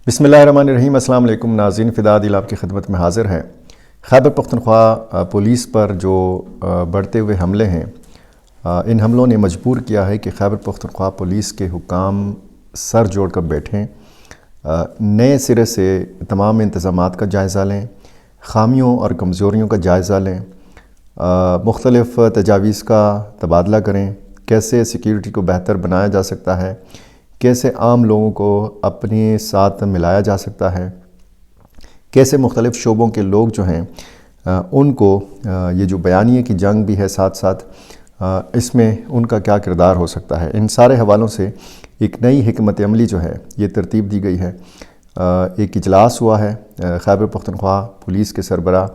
بسم اللہ الرحمن الرحیم۔ السلام علیکم ناظرین، فدا دل آپ کی خدمت میں حاضر ہے۔ خیبر پختونخوا پولیس پر جو بڑھتے ہوئے حملے ہیں، ان حملوں نے مجبور کیا ہے کہ خیبر پختونخوا پولیس کے حکام سر جوڑ کر بیٹھیں، نئے سرے سے تمام انتظامات کا جائزہ لیں، خامیوں اور کمزوریوں کا جائزہ لیں، مختلف تجاویز کا تبادلہ کریں، کیسے سیکیورٹی کو بہتر بنایا جا سکتا ہے، کیسے عام لوگوں کو اپنے ساتھ ملایا جا سکتا ہے، کیسے مختلف شعبوں کے لوگ جو ہیں ان کو یہ جو بیانیے کی جنگ بھی ہے ساتھ ساتھ اس میں ان کا کیا کردار ہو سکتا ہے، ان سارے حوالوں سے ایک نئی حکمت عملی جو ہے یہ ترتیب دی گئی ہے۔ ایک اجلاس ہوا ہے خیبر پختونخوا پولیس کے سربراہ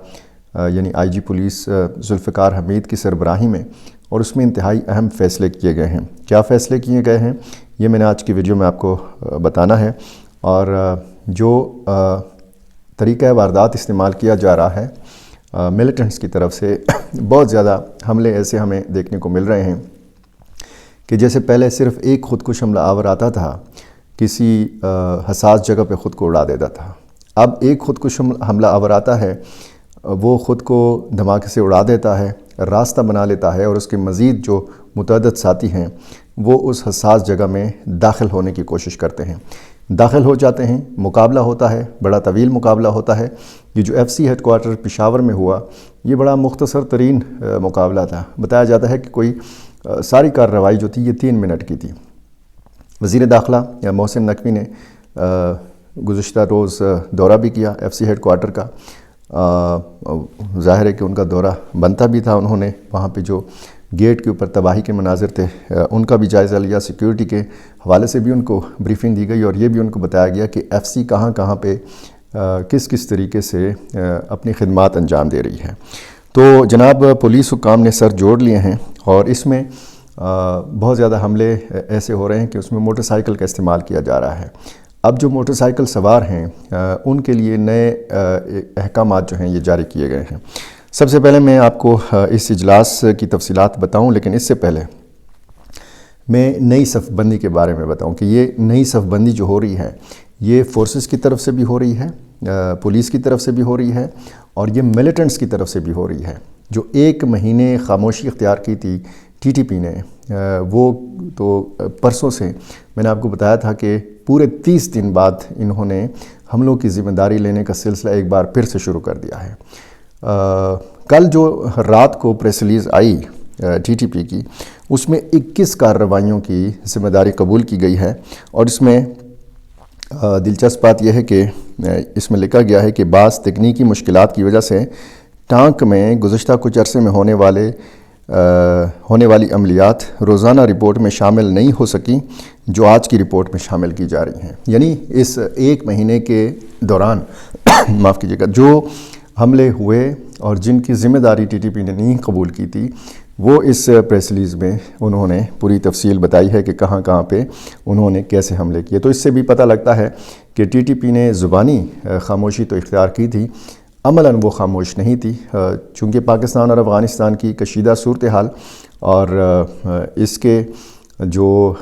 یعنی آئی جی پولیس ذوالفقار حمید کی سربراہی میں، اور اس میں انتہائی اہم فیصلے کیے گئے ہیں۔ کیا فیصلے کیے گئے ہیں یہ میں نے آج کی ویڈیو میں آپ کو بتانا ہے، اور جو طریقہ واردات استعمال کیا جا رہا ہے ملیٹنٹس کی طرف سے، بہت زیادہ حملے ایسے ہمیں دیکھنے کو مل رہے ہیں کہ جیسے پہلے صرف ایک خودکش حملہ آور آتا تھا، کسی حساس جگہ پہ خود کو اڑا دیتا تھا، اب ایک خودکش حملہ آور آتا ہے، وہ خود کو دھماکے سے اڑا دیتا ہے، راستہ بنا لیتا ہے، اور اس کے مزید جو متعدد ساتھی ہیں وہ اس حساس جگہ میں داخل ہونے کی کوشش کرتے ہیں، داخل ہو جاتے ہیں، مقابلہ ہوتا ہے، بڑا طویل مقابلہ ہوتا ہے۔ یہ جو F C headquarter Peshawar میں ہوا، یہ بڑا مختصر ترین مقابلہ تھا۔ بتایا جاتا ہے کہ کوئی ساری کارروائی جو تھی یہ 3 منٹ کی تھی۔ وزیر داخلہ محسن نقوی نے گزشتہ روز دورہ بھی کیا ایف سی ہیڈ کوارٹر کا۔ ظاہر ہے کہ ان کا دورہ بنتا بھی تھا، انہوں نے وہاں پہ جو گیٹ کے اوپر تباہی کے مناظر تھے ان کا بھی جائزہ لیا، سیکیورٹی کے حوالے سے بھی ان کو بریفنگ دی گئی، اور یہ بھی ان کو بتایا گیا کہ ایف سی کہاں کہاں پہ کس کس طریقے سے اپنی خدمات انجام دے رہی ہے۔ تو جناب پولیس حکام نے سر جوڑ لیے ہیں، اور اس میں بہت زیادہ حملے ایسے ہو رہے ہیں کہ اس میں موٹر سائیکل کا استعمال کیا جا رہا ہے۔ اب جو موٹر سائیکل سوار ہیں ان کے لیے نئے احکامات جو ہیں یہ جاری کیے گئے ہیں۔ سب سے پہلے میں آپ کو اس اجلاس کی تفصیلات بتاؤں، لیکن اس سے پہلے میں نئی صف بندی کے بارے میں بتاؤں کہ یہ نئی صف بندی جو ہو رہی ہے یہ فورسز کی طرف سے بھی ہو رہی ہے، پولیس کی طرف سے بھی ہو رہی ہے، اور یہ ملیٹنٹس کی طرف سے بھی ہو رہی ہے۔ جو 1 مہینے خاموشی اختیار کی تھی ٹی ٹی پی نے، وہ تو پرسوں سے میں نے آپ کو بتایا تھا کہ پورے 30 دن بعد انہوں نے حملوں کی ذمہ داری لینے کا سلسلہ ایک بار پھر سے شروع کر دیا ہے۔ کل جو رات کو press release I T T P کی، اس میں 21 کارروائیوں کی ذمہ داری قبول کی گئی ہے، اور اس میں دلچسپ بات یہ ہے کہ اس میں لکھا گیا ہے کہ بعض تکنیکی مشکلات کی وجہ سے ٹانک میں گزشتہ کچھ عرصے میں ہونے والی عملیات روزانہ رپورٹ میں شامل نہیں ہو سکیں جو آج کی رپورٹ میں شامل کی جا رہی ہیں۔ یعنی اس 1 مہینے کے دوران معاف کیجیے گا، جو حملے ہوئے اور جن کی ذمہ داری ٹی ٹی پی نے نہیں قبول کی تھی، وہ اس پریس ریلیز میں انہوں نے پوری تفصیل بتائی ہے کہ کہاں کہاں پہ انہوں نے کیسے حملے کیے۔ تو اس سے بھی پتہ لگتا ہے کہ ٹی ٹی پی نے زبانی خاموشی تو اختیار کی تھی، عملاً وہ خاموش نہیں تھی، چونکہ پاکستان اور افغانستان کی کشیدہ صورتحال اور اس کے جو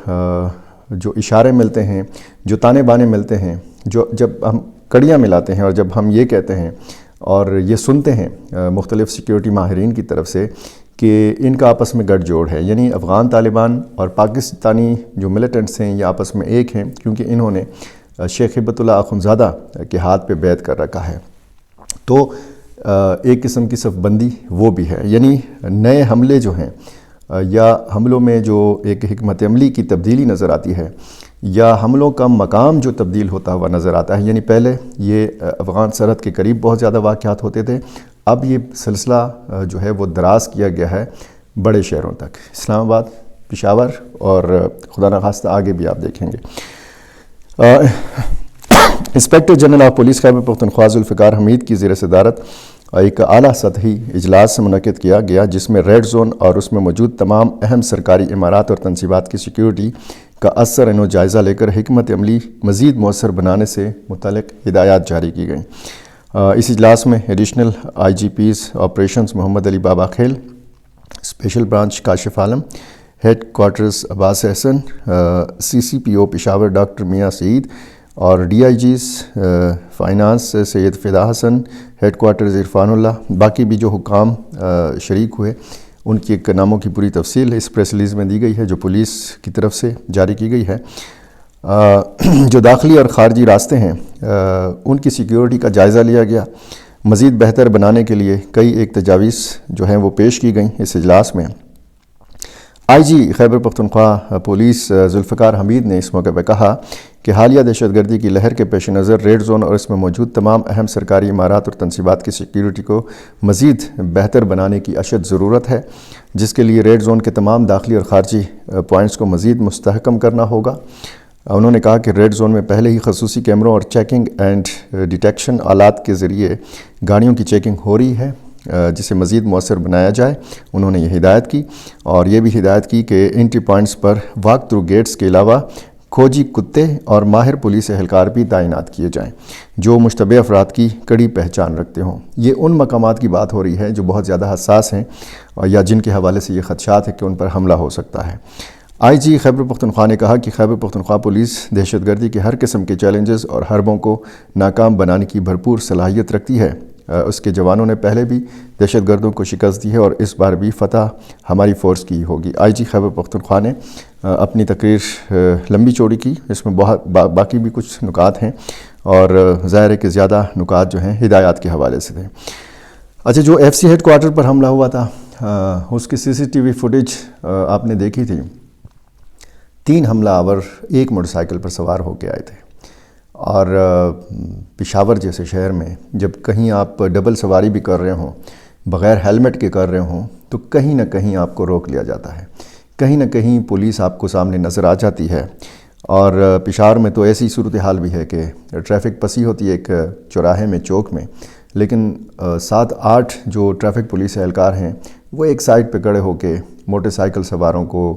اشارے ملتے ہیں، جو تانے بانے ملتے ہیں، جب ہم کڑیاں ملاتے ہیں اور جب ہم یہ کہتے ہیں اور یہ سنتے ہیں مختلف سیکیورٹی ماہرین کی طرف سے کہ ان کا آپس میں گٹھ جوڑ ہے، یعنی افغان طالبان اور پاکستانی جو ملیٹنٹس ہیں یہ آپس میں ایک ہیں، کیونکہ انہوں نے شیخ ہبت اللہ اخندزادہ کے ہاتھ پہ بیعت کر رکھا ہے۔ تو ایک قسم کی صف بندی وہ بھی ہے، یعنی نئے حملے جو ہیں یا حملوں میں جو ایک حکمت عملی کی تبدیلی نظر آتی ہے، یا حملوں کا مقام جو تبدیل ہوتا ہوا نظر آتا ہے۔ یعنی پہلے یہ افغان سرحد کے قریب بہت زیادہ واقعات ہوتے تھے، اب یہ سلسلہ جو ہے وہ دراز کیا گیا ہے بڑے شہروں تک، اسلام آباد، پشاور، اور خدا نخواستہ آگے بھی آپ دیکھیں گے۔ Inspector general of police Khyber Pakhtunkhwa Zulfiqar حمید کی زیر صدارت ایک اعلیٰ سطحی اجلاس منعقد کیا گیا، جس میں ریڈ زون اور اس میں موجود تمام اہم سرکاری عمارات اور تنصیبات کی سیکیورٹی کا اثر و جائزہ لے کر حکمت عملی مزید مؤثر بنانے سے متعلق ہدایات جاری کی گئیں۔ اس اجلاس میں additional I G Ps operations Muhammad Ali Baba Khel, special branch Kashif Alam, headquarters Abbas Ahsan, C C P O Peshawar doctor Mian Saeed, اور D I Gs finance Syed Fida Hassan, headquarters Irfan Ullah, باقی بھی جو حکام شریک ہوئے ان کے ناموں کی پوری تفصیل اس پریس ریلیز میں دی گئی ہے جو پولیس کی طرف سے جاری کی گئی ہے۔ جو داخلی اور خارجی راستے ہیں ان کی سیکیورٹی کا جائزہ لیا گیا۔ مزید بہتر بنانے کے لیے کئی ایک تجاویز جو ہیں وہ پیش کی گئیں اس اجلاس میں۔ آئی جی خیبر پختونخوا پولیس ذوالفقار حمید نے اس موقع پہ کہا کہ حالیہ دہشت گردی کی لہر کے پیش نظر ریڈ زون اور اس میں موجود تمام اہم سرکاری عمارات اور تنصیبات کی سیکیورٹی کو مزید بہتر بنانے کی اشد ضرورت ہے، جس کے لیے ریڈ زون کے تمام داخلی اور خارجی پوائنٹس کو مزید مستحکم کرنا ہوگا۔ انہوں نے کہا کہ ریڈ زون میں پہلے ہی خصوصی کیمروں اور چیکنگ اینڈ ڈیٹیکشن آلات کے ذریعے گاڑیوں کی چیکنگ ہو رہی ہے، جسے مزید مؤثر بنایا جائے۔ انہوں نے یہ ہدایت کی اور یہ بھی ہدایت کی کہ انٹری پوائنٹس پر واک تھرو گیٹس کے علاوہ کھوجی کتے اور ماہر پولیس اہلکار بھی تعینات کیے جائیں جو مشتبہ افراد کی کڑی پہچان رکھتے ہوں۔ یہ ان مقامات کی بات ہو رہی ہے جو بہت زیادہ حساس ہیں یا جن کے حوالے سے یہ خدشات ہے کہ ان پر حملہ ہو سکتا ہے۔ آئی جی خیبر پختونخوا نے کہا کہ خیبر پختونخوا پولیس دہشت گردی کے ہر قسم کے چیلنجز اور حربوں کو ناکام بنانے کی بھرپور صلاحیت رکھتی ہے۔ اس کے جوانوں نے پہلے بھی دہشت گردوں کو شکست دی ہے اور اس بار بھی فتح ہماری فورس کی ہوگی۔ آئی جی خیبر پختونخوا نے اپنی تقریر لمبی چوڑی کی، اس میں بہت باقی بھی کچھ نکات ہیں اور ظاہر ہے کہ زیادہ نکات جو ہیں ہدایات کے حوالے سے تھے۔ اچھا، جو ایف سی ہیڈ کوارٹر پر حملہ ہوا تھا اس کی سی سی ٹی وی فوٹیج آپ نے دیکھی تھی۔ 3 حملہ آور ایک موٹر سائیکل پر سوار ہو کے آئے تھے اور پشاور جیسے شہر میں جب کہیں آپ ڈبل سواری بھی کر رہے ہوں، بغیر ہیلمٹ کے کر رہے ہوں، تو کہیں نہ کہیں آپ کو روک لیا جاتا ہے، کہیں نہ کہیں پولیس آپ کو سامنے نظر آ جاتی ہے۔ اور پشاور میں تو ایسی صورتحال بھی ہے کہ ٹریفک پسی ہوتی ہے ایک چوراہے میں، چوک میں، لیکن 7-8 جو ٹریفک پولیس اہلکار ہیں وہ ایک سائڈ پہ کھڑے ہو کے موٹر سائیکل سواروں کو،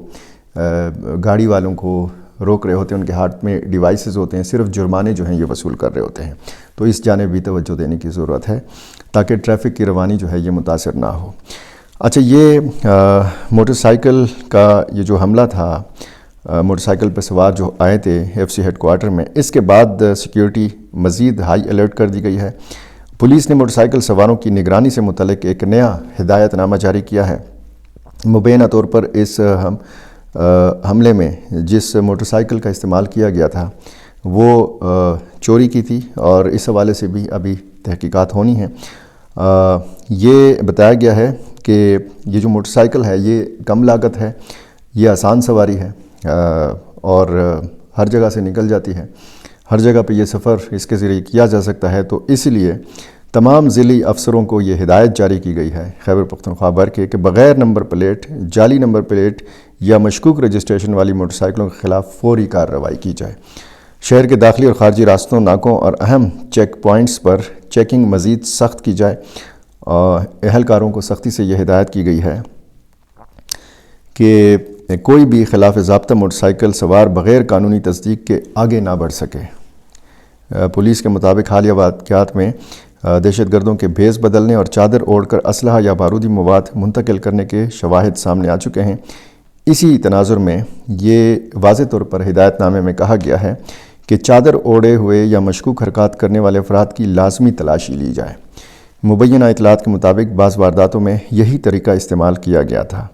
گاڑی والوں کو روک رہے ہوتے ہیں، ان کے ہاتھ میں ڈیوائسز ہوتے ہیں، صرف جرمانے جو ہیں یہ وصول کر رہے ہوتے ہیں۔ تو اس جانب بھی توجہ دینے کی ضرورت ہے تاکہ ٹریفک کی روانی جو ہے یہ متاثر نہ ہو۔ اچھا، یہ موٹر سائیکل کا یہ جو حملہ تھا، موٹر سائیکل پہ سوار جو آئے تھے ایف سی ہیڈ کوارٹر میں، اس کے بعد سیکیورٹی مزید ہائی الرٹ کر دی گئی ہے۔ پولیس نے موٹر سائیکل سواروں کی نگرانی سے متعلق ایک نیا ہدایت نامہ جاری کیا ہے۔ مبینہ طور پر اس حملے میں جس موٹر سائیکل کا استعمال کیا گیا تھا وہ چوری کی تھی اور اس حوالے سے بھی ابھی تحقیقات ہونی ہیں۔ یہ بتایا گیا ہے کہ یہ جو موٹر سائیکل ہے یہ کم لاگت ہے، یہ آسان سواری ہے اور ہر جگہ سے نکل جاتی ہے، ہر جگہ پہ یہ سفر اس کے ذریعے کیا جا سکتا ہے۔ تو اس لیے تمام ضلعی افسروں کو یہ ہدایت جاری کی گئی ہے خیبر پختونخوا بھر کے کہ بغیر نمبر پلیٹ، جعلی نمبر پلیٹ یا مشکوک رجسٹریشن والی موٹر سائیکلوں کے خلاف فوری کارروائی کی جائے۔ شہر کے داخلی اور خارجی راستوں، ناکوں اور اہم چیک پوائنٹس پر چیکنگ مزید سخت کی جائے۔ اہلکاروں کو سختی سے یہ ہدایت کی گئی ہے کہ کوئی بھی خلاف ضابطہ موٹر سائیکل سوار بغیر قانونی تصدیق کے آگے نہ بڑھ سکے۔ پولیس کے مطابق حالیہ واقعات میں دہشت گردوں کے بھیس بدلنے اور چادر اوڑھ کر اسلحہ یا بارودی مواد منتقل کرنے کے شواہد سامنے آ چکے ہیں۔ اسی تناظر میں یہ واضح طور پر ہدایت نامے میں کہا گیا ہے کہ چادر اوڑھے ہوئے یا مشکوک حرکات کرنے والے افراد کی لازمی تلاشی لی جائے۔ مبینہ اطلاعات کے مطابق بعض وارداتوں میں یہی طریقہ استعمال کیا گیا تھا۔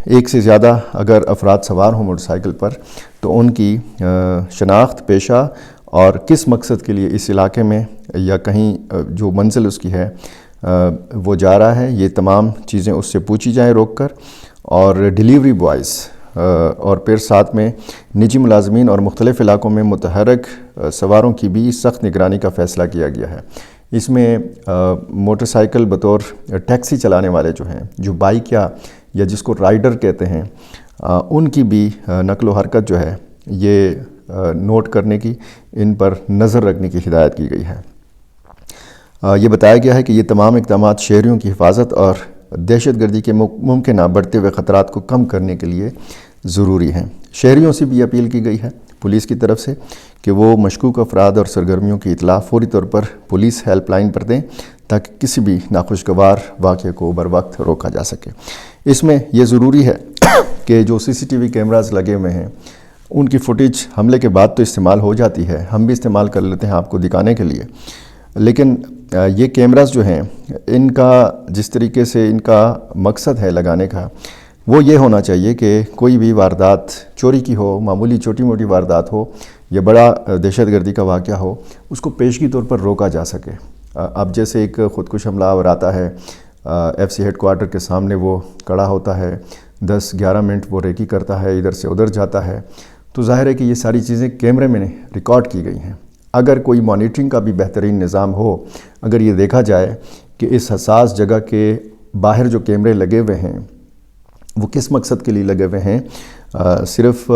ایک سے زیادہ اگر افراد سوار ہوں موٹر سائیکل پر تو ان کی شناخت، پیشہ اور کس مقصد کے لیے اس علاقے میں یا کہیں جو منزل اس کی ہے وہ جا رہا ہے، یہ تمام چیزیں اس سے پوچھی جائیں روک کر۔ اور ڈیلیوری بوائز اور پھر ساتھ میں نجی ملازمین اور مختلف علاقوں میں متحرک سواروں کی بھی سخت نگرانی کا فیصلہ کیا گیا ہے۔ اس میں موٹر سائیکل بطور ٹیکسی چلانے والے جو ہیں، جو بائک یا جس کو رائڈر کہتے ہیں، ان کی بھی نقل و حرکت جو ہے یہ نوٹ کرنے کی، ان پر نظر رکھنے کی ہدایت کی گئی ہے۔ یہ بتایا گیا ہے کہ یہ تمام اقدامات شہریوں کی حفاظت اور دہشت گردی کے ممکنہ بڑھتے ہوئے خطرات کو کم کرنے کے لیے ضروری ہیں۔ شہریوں سے بھی اپیل کی گئی ہے پولیس کی طرف سے کہ وہ مشکوک افراد اور سرگرمیوں کی اطلاع فوری طور پر پولیس ہیلپ لائن پر دیں تاکہ کسی بھی ناخوشگوار واقعے کو بروقت روکا جا سکے۔ اس میں یہ ضروری ہے کہ جو سی سی ٹی وی کیمراز لگے ہوئے ہیں ان کی فوٹیج حملے کے بعد تو استعمال ہو جاتی ہے، ہم بھی استعمال کر لیتے ہیں آپ کو دکھانے کے لیے، لیکن یہ کیمراز جو ہیں ان کا جس طریقے سے ان کا مقصد ہے لگانے کا وہ یہ ہونا چاہیے کہ کوئی بھی واردات چوری کی ہو، معمولی چھوٹی موٹی واردات ہو یا بڑا دہشت گردی کا واقعہ ہو، اس کو پیشگی طور پر روکا جا سکے۔ اب جیسے ایک خودکش حملہ آور آتا ہے، ایف سی ہیڈ کوارٹر کے سامنے وہ کڑا ہوتا ہے، 10-11 منٹ وہ ریکی کرتا ہے، ادھر سے ادھر جاتا ہے، تو ظاہر ہے کہ یہ ساری چیزیں کیمرے میں ریکارڈ کی گئی ہیں۔ اگر کوئی مانیٹرنگ کا بھی بہترین نظام ہو، اگر یہ دیکھا جائے کہ اس حساس جگہ کے باہر جو کیمرے لگے ہوئے ہیں وہ کس مقصد کے لیے لگے ہوئے ہیں، صرف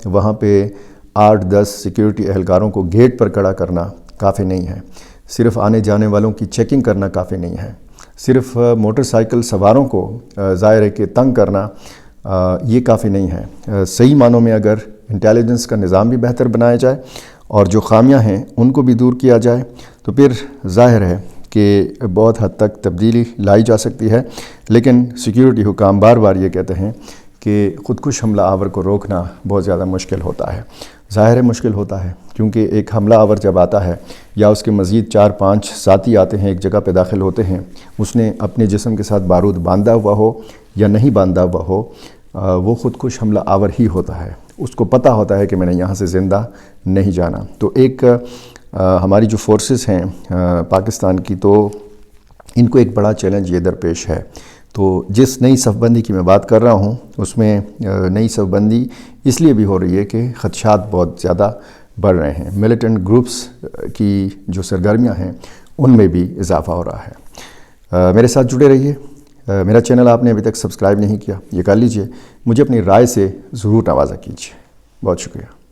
وہاں پہ 8-10 سیکیورٹی اہلکاروں کو گیٹ پر کھڑا کرنا کافی نہیں ہے، صرف آنے جانے والوں کی چیکنگ کرنا کافی نہیں ہے، صرف موٹر سائیکل سواروں کو ظاہر ہے کہ تنگ کرنا یہ کافی نہیں ہے۔ صحیح معنوں میں اگر انٹیلیجنس کا نظام بھی بہتر بنایا جائے اور جو خامیاں ہیں ان کو بھی دور کیا جائے تو پھر ظاہر ہے کہ بہت حد تک تبدیلی لائی جا سکتی ہے، لیکن سیکیورٹی حکام بار بار یہ کہتے ہیں کہ خودکش حملہ آور کو روکنا بہت زیادہ مشکل ہوتا ہے۔ ظاہر ہے مشکل ہوتا ہے کیونکہ ایک حملہ آور جب آتا ہے یا اس کے مزید 4-5 ساتھی آتے ہیں، ایک جگہ پہ داخل ہوتے ہیں، اس نے اپنے جسم کے ساتھ بارود باندھا ہوا ہو یا نہیں باندھا ہوا ہو، وہ خودکش حملہ آور ہی ہوتا ہے۔ اس کو پتہ ہوتا ہے کہ میں نے یہاں سے زندہ نہیں جانا۔ تو ایک ہماری جو فورسز ہیں پاکستان کی، تو ان کو ایک بڑا چیلنج یہ درپیش ہے۔ تو جس نئی صف بندی کی میں بات کر رہا ہوں اس میں نئی صف بندی اس لیے بھی ہو رہی ہے کہ خدشات بہت زیادہ بڑھ رہے ہیں، ملیٹنٹ گروپس کی جو سرگرمیاں ہیں ان میں بھی اضافہ ہو رہا ہے۔ میرے ساتھ جڑے رہیے۔ میرا چینل آپ نے ابھی تک سبسکرائب نہیں کیا، یہ کر لیجئے، مجھے اپنی رائے سے ضرور نوازا کیجیے۔ بہت شکریہ۔